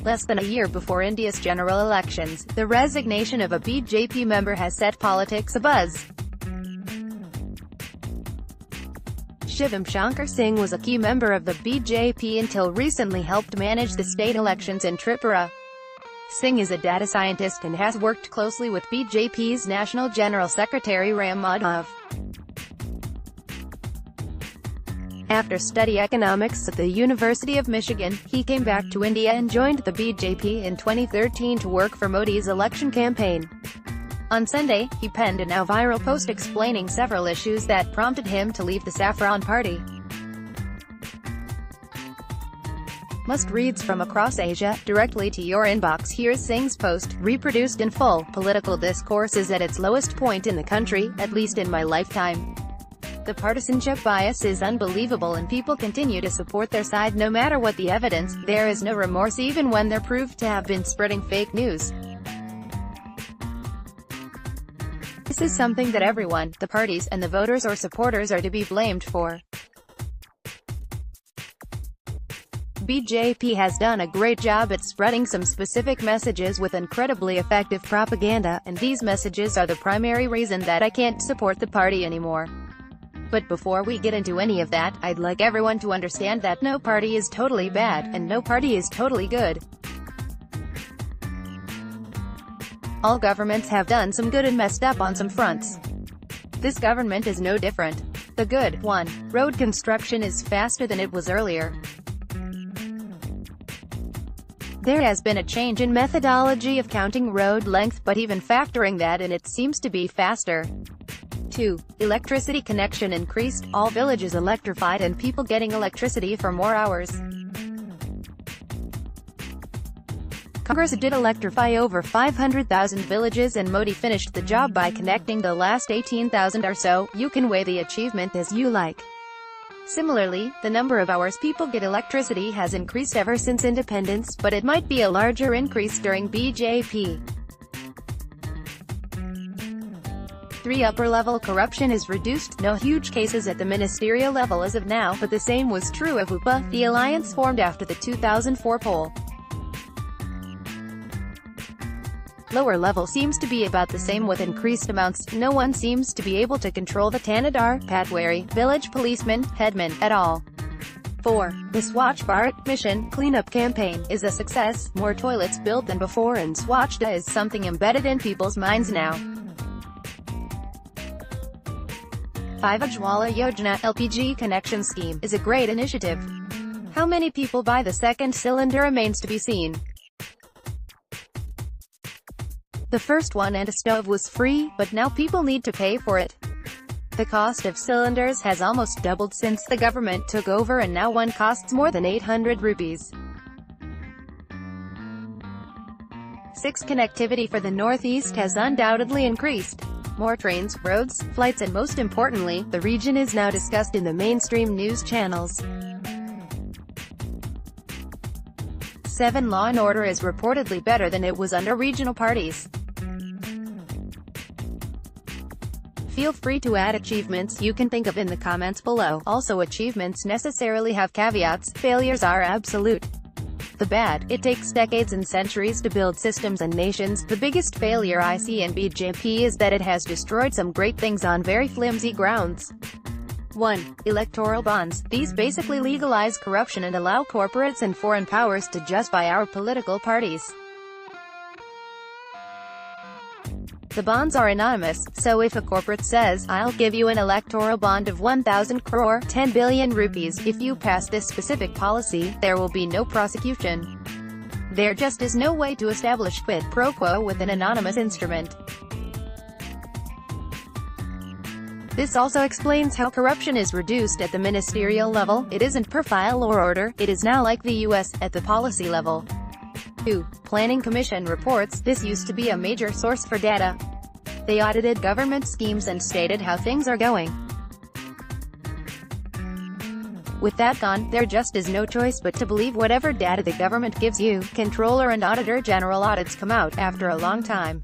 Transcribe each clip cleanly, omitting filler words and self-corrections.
Less than a year before India's general elections, the resignation of a BJP member has set politics abuzz. Shivam Shankar Singh was a key member of the BJP until recently helped manage the state elections in Tripura. Singh is a data scientist and has worked closely with BJP's National General Secretary Ram Madhav. After studying economics at the University of Michigan, he came back to India and joined the BJP in 2013 to work for Modi's election campaign. On Sunday, he penned a now viral post explaining several issues that prompted him to leave the Saffron Party. Must-reads from across Asia, directly to your inbox. Here's Singh's post, reproduced in full. Political discourse is at its lowest point in the country, at least in my lifetime. The partisanship bias is unbelievable and people continue to support their side no matter what the evidence. There is no remorse even when they're proved to have been spreading fake news. This is something that everyone, the parties, and the voters or supporters are to be blamed for. BJP has done a great job at spreading some specific messages with incredibly effective propaganda, and these messages are the primary reason that I can't support the party anymore. But before we get into any of that, I'd like everyone to understand that no party is totally bad, and no party is totally good. All governments have done some good and messed up on some fronts. This government is no different. The good one. Road construction is faster than it was earlier. There has been a change in methodology of counting road length, but even factoring that in, it seems to be faster. 2. Electricity connection increased, all villages electrified and people getting electricity for more hours. Congress did electrify over 500,000 villages and Modi finished the job by connecting the last 18,000 or so. You can weigh the achievement as you like. Similarly, the number of hours people get electricity has increased ever since independence, but it might be a larger increase during BJP. 3. Upper-level corruption is reduced, no huge cases at the ministerial level as of now, but the same was true of UPA, the alliance formed after the 2004 poll. Lower level seems to be about the same with increased amounts. No one seems to be able to control the Tanadar, Patwari, village policemen, headmen, at all. 4. The Swachh Bharat mission cleanup campaign is a success, more toilets built than before, and Swachhta is something embedded in people's minds now. 5. Ujjwala Yojana LPG connection scheme is a great initiative. How many people buy the second cylinder remains to be seen. The first one and a stove was free, but now people need to pay for it. The cost of cylinders has almost doubled since the government took over and now one costs more than 800 rupees. 6. Connectivity for the Northeast has undoubtedly increased. More trains, roads, flights, and most importantly, the region is now discussed in the mainstream news channels. 7. Law and order is reportedly better than it was under regional parties. Feel free to add achievements you can think of in the comments below. Also, achievements necessarily have caveats. Failures are absolute. The bad, it takes decades and centuries to build systems and nations. The biggest failure I see in BJP is that it has destroyed some great things on very flimsy grounds. 1. Electoral bonds. These basically legalize corruption and allow corporates and foreign powers to just buy our political parties. The bonds are anonymous, so if a corporate says, "I'll give you an electoral bond of 1,000 crore, 10 billion rupees, if you pass this specific policy," there will be no prosecution. There just is no way to establish quid pro quo with an anonymous instrument. This also explains how corruption is reduced at the ministerial level. It isn't per file or order, it is now like the US, at the policy level. 2. Planning Commission reports. This used to be a major source for data. They audited government schemes and stated how things are going. With that gone, there just is no choice but to believe whatever data the government gives you. Controller and Auditor General audits come out after a long time.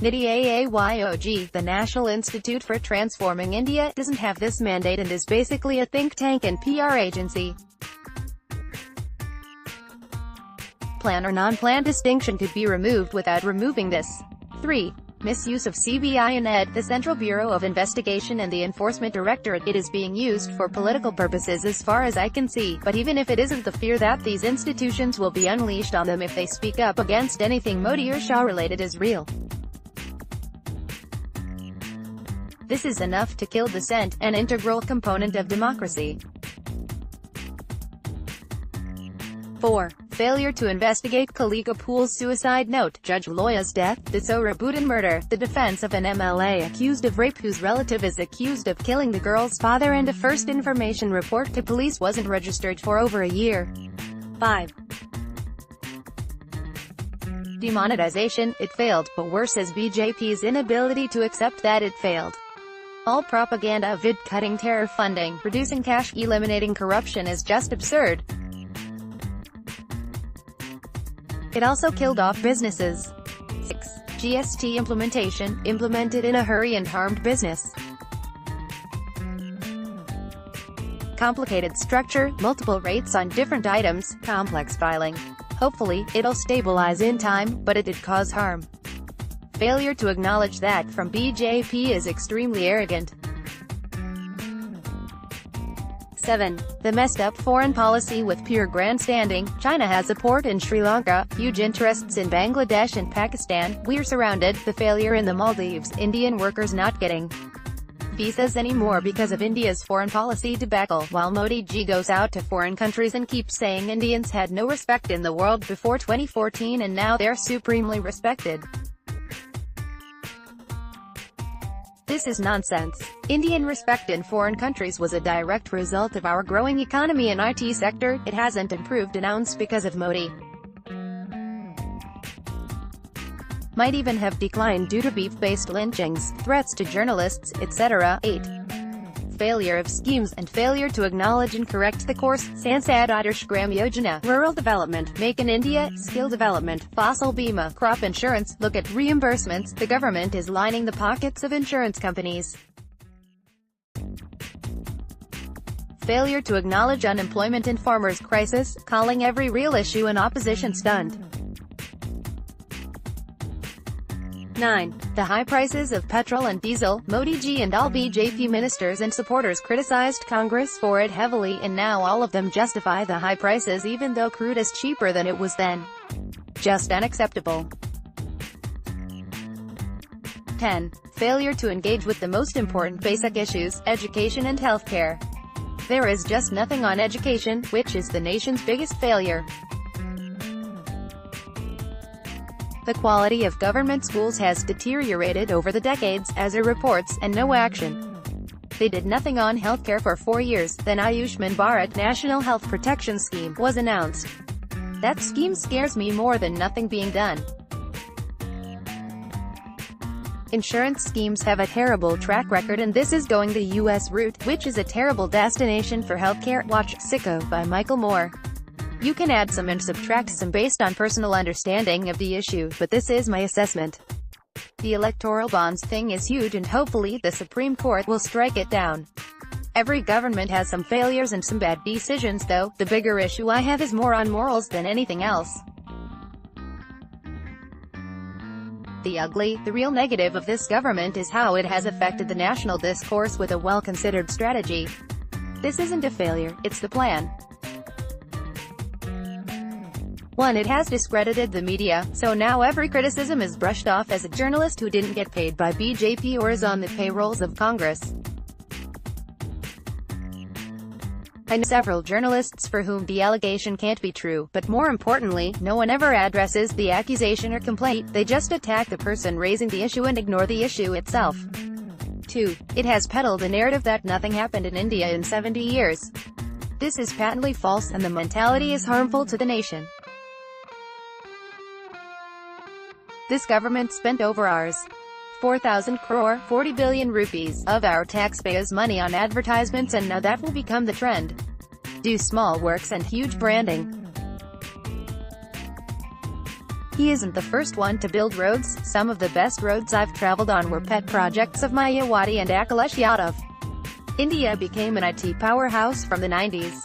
NITI Aayog, the National Institute for Transforming India, doesn't have this mandate and is basically a think tank and PR agency. plan or non-plan distinction could be removed without removing this. 3. Misuse of CBI and ED, the Central Bureau of Investigation and the Enforcement Directorate. It is being used for political purposes as far as I can see, but even if it isn't, the fear that these institutions will be unleashed on them if they speak up against anything Modi or Shah related is real. This is enough to kill dissent, an integral component of democracy. 4. Failure to investigate Kalika Pool's suicide note, Judge Loya's death, the Sohrabuddin murder, the defense of an MLA accused of rape whose relative is accused of killing the girl's father, and a first information report to police wasn't registered for over a year. 5. Demonetization, it failed, but worse is BJP's inability to accept that it failed. All propaganda, vid-cutting, terror funding, reducing cash, eliminating corruption is just absurd. It also killed off businesses. 6. GST implementation, implemented in a hurry and harmed business. Complicated structure, multiple rates on different items, complex filing. Hopefully, it'll stabilize in time, but it did cause harm. Failure to acknowledge that from BJP is extremely arrogant. 7. The messed up foreign policy with pure grandstanding. China has a port in Sri Lanka, huge interests in Bangladesh and Pakistan, we're surrounded, the failure in the Maldives, Indian workers not getting visas anymore because of India's foreign policy debacle, while Modi ji goes out to foreign countries and keeps saying Indians had no respect in the world before 2014 and now they're supremely respected. This is nonsense. Indian respect in foreign countries was a direct result of our growing economy and IT sector. It hasn't improved an ounce because of Modi. Might even have declined due to beef-based lynchings, threats to journalists, etc. 8. Failure of schemes, and failure to acknowledge and correct the course. Sansad Adarsh Gram Yojana, rural development, Make in India, skill development, fossil bima, crop insurance. Look at reimbursements, the government is lining the pockets of insurance companies. Failure to acknowledge unemployment and farmers' crisis, calling every real issue an opposition stunt. 9. The high prices of petrol and diesel. Modi ji and all BJP ministers and supporters criticized Congress for it heavily, and now all of them justify the high prices even though crude is cheaper than it was then. Just unacceptable. 10. Failure to engage with the most important basic issues, education and healthcare. There is just nothing on education, which is the nation's biggest failure. The quality of government schools has deteriorated over the decades, as it reports, and no action. They did nothing on healthcare for 4 years, then Ayushman Bharat National Health Protection Scheme was announced. That scheme scares me more than nothing being done. Insurance schemes have a terrible track record, and this is going the US route, which is a terrible destination for healthcare. Watch Sicko by Michael Moore. You can add some and subtract some based on personal understanding of the issue, but this is my assessment. The electoral bonds thing is huge and hopefully the Supreme Court will strike it down. Every government has some failures and some bad decisions though. The bigger issue I have is more on morals than anything else. The ugly, the real negative of this government is how it has affected the national discourse with a well-considered strategy. This isn't a failure, it's the plan. 1. It has discredited the media, so now every criticism is brushed off as a journalist who didn't get paid by BJP or is on the payrolls of Congress. I know several journalists for whom the allegation can't be true, but more importantly, no one ever addresses the accusation or complaint, they just attack the person raising the issue and ignore the issue itself. 2. It has peddled a narrative that nothing happened in India in 70 years. This is patently false, and the mentality is harmful to the nation. This government spent over ours 4,000 crore, 40 billion rupees, of our taxpayers' money on advertisements, and now that will become the trend. Do small works and huge branding. He isn't the first one to build roads. Some of the best roads I've traveled on were pet projects of Mayawati and Akhilesh Yadav. India became an IT powerhouse from the 90s.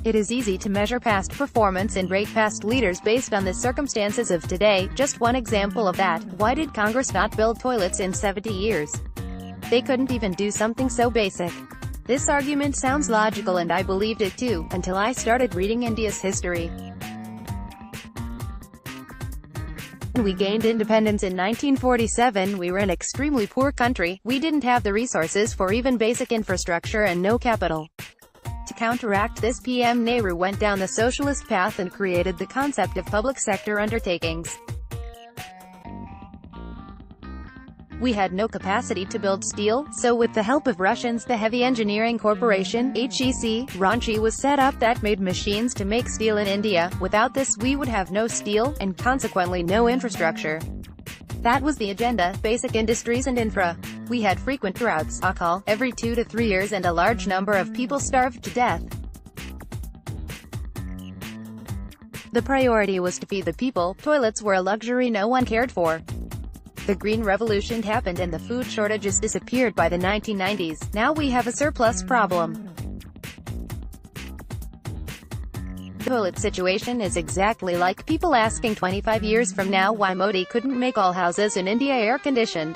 It is easy to measure past performance and rate past leaders based on the circumstances of today. Just one example of that: why did Congress not build toilets in 70 years? They couldn't even do something so basic. This argument sounds logical, and I believed it too, until I started reading India's history. When we gained independence in 1947, we were an extremely poor country. We didn't have the resources for even basic infrastructure and no capital. To counteract this, PM Nehru went down the socialist path and created the concept of public sector undertakings. We had no capacity to build steel, so with the help of Russians, the Heavy Engineering Corporation (HEC), Ranchi was set up that made machines to make steel in India. Without this, we would have no steel, and consequently no infrastructure. That was the agenda: basic industries and infra. We had frequent droughts, akal, every 2 to 3 years, and a large number of people starved to death. The priority was to feed the people. Toilets were a luxury no one cared for. The Green Revolution happened and the food shortages disappeared by the 1990s. Now we have a surplus problem. The toilet situation is exactly like people asking 25 years from now why Modi couldn't make all houses in India air-conditioned.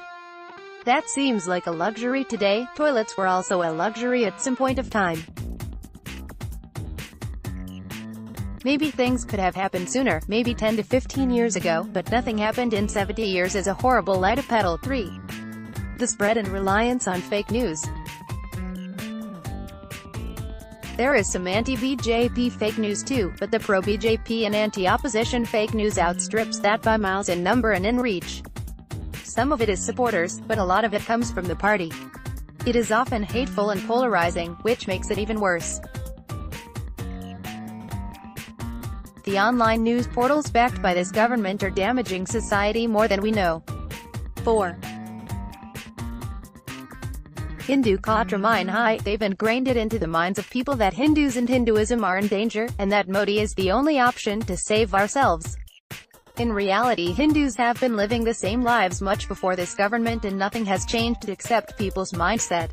That seems like a luxury today. Toilets were also a luxury at some point of time. Maybe things could have happened sooner, maybe 10 to 15 years ago, but nothing happened in 70 years is a horrible lie to peddle. 3. The spread and reliance on fake news. There is some anti-BJP fake news too, but the pro-BJP and anti-opposition fake news outstrips that by miles in number and in reach. Some of it is supporters, but a lot of it comes from the party. It is often hateful and polarizing, which makes it even worse. The online news portals backed by this government are damaging society more than we know. 4. Hindu Katra mine high. They've ingrained it into the minds of people that Hindus and Hinduism are in danger, and that Modi is the only option to save ourselves. In reality, Hindus have been living the same lives much before this government, and nothing has changed except people's mindset.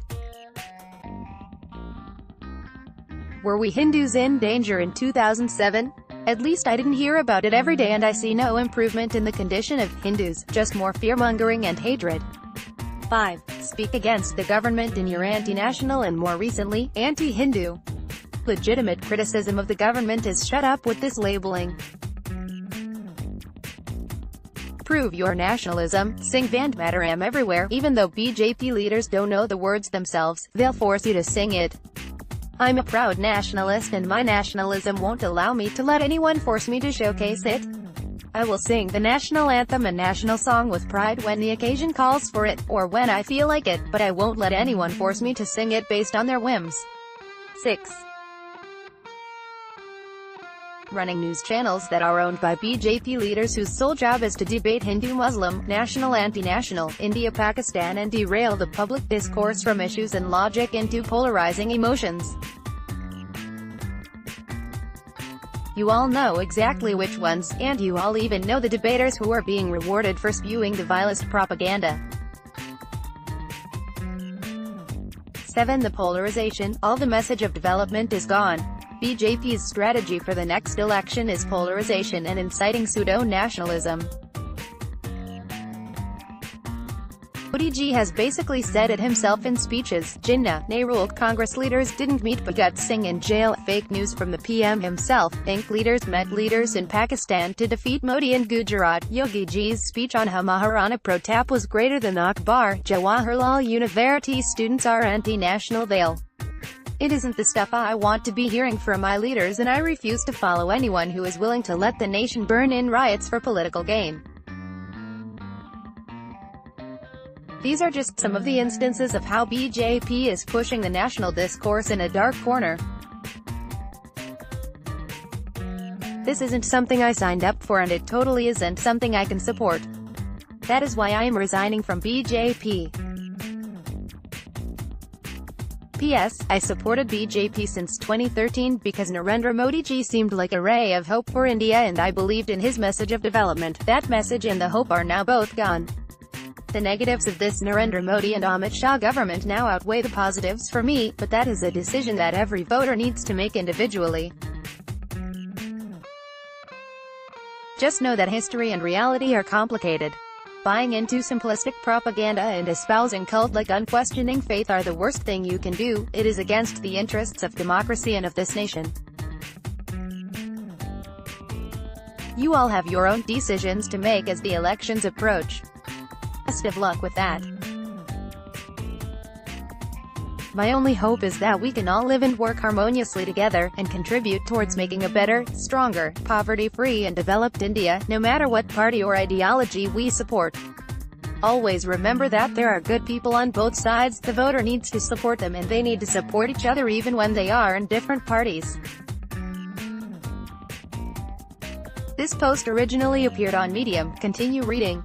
Were we Hindus in danger in 2007? At least I didn't hear about it every day, and I see no improvement in the condition of Hindus, just more fear-mongering and hatred. 5. Speak against the government in your anti-national and, more recently, anti-Hindu. Legitimate criticism of the government is shut up with this labeling. Prove your nationalism. Sing Vande Mataram everywhere. Even though BJP leaders don't know the words themselves, they'll force you to sing it. I'm a proud nationalist, and my nationalism won't allow me to let anyone force me to showcase it. I will sing the national anthem and national song with pride when the occasion calls for it, or when I feel like it, but I won't let anyone force me to sing it based on their whims. 6. Running news channels that are owned by BJP leaders whose sole job is to debate Hindu-Muslim, national anti-national, India-Pakistan, and derail the public discourse from issues and logic into polarizing emotions. You all know exactly which ones, and you all even know the debaters who are being rewarded for spewing the vilest propaganda. 7. The polarization. All the message of development is gone. BJP's strategy for the next election is polarization and inciting pseudo-nationalism. Modi ji has basically said it himself in speeches. Jinnah, Nehru Congress leaders didn't meet Bhagat Singh in jail. Fake news from the PM himself. Think leaders met leaders in Pakistan to defeat Modi in Gujarat. Yogi ji's speech on Maharana Pratap was greater than Akbar. Jawaharlal University students are anti-national. It isn't the stuff I want to be hearing from my leaders, and I refuse to follow anyone who is willing to let the nation burn in riots for political gain. These are just some of the instances of how BJP is pushing the national discourse in a dark corner. This isn't something I signed up for, and it totally isn't something I can support. That is why I am resigning from BJP. P.S. I supported BJP since 2013 because Narendra Modi ji seemed like a ray of hope for India, and I believed in his message of development. That message and the hope are now both gone. The negatives of this Narendra Modi and Amit Shah government now outweigh the positives for me, but that is a decision that every voter needs to make individually. Just know that history and reality are complicated. Buying into simplistic propaganda and espousing cult-like unquestioning faith are the worst thing you can do. It is against the interests of democracy and of this nation. You all have your own decisions to make as the elections approach. Best of luck with that. My only hope is that we can all live and work harmoniously together, and contribute towards making a better, stronger, poverty-free and developed India, no matter what party or ideology we support. Always remember that there are good people on both sides. The voter needs to support them and they need to support each other even when they are in different parties. This post originally appeared on Medium. Continue reading.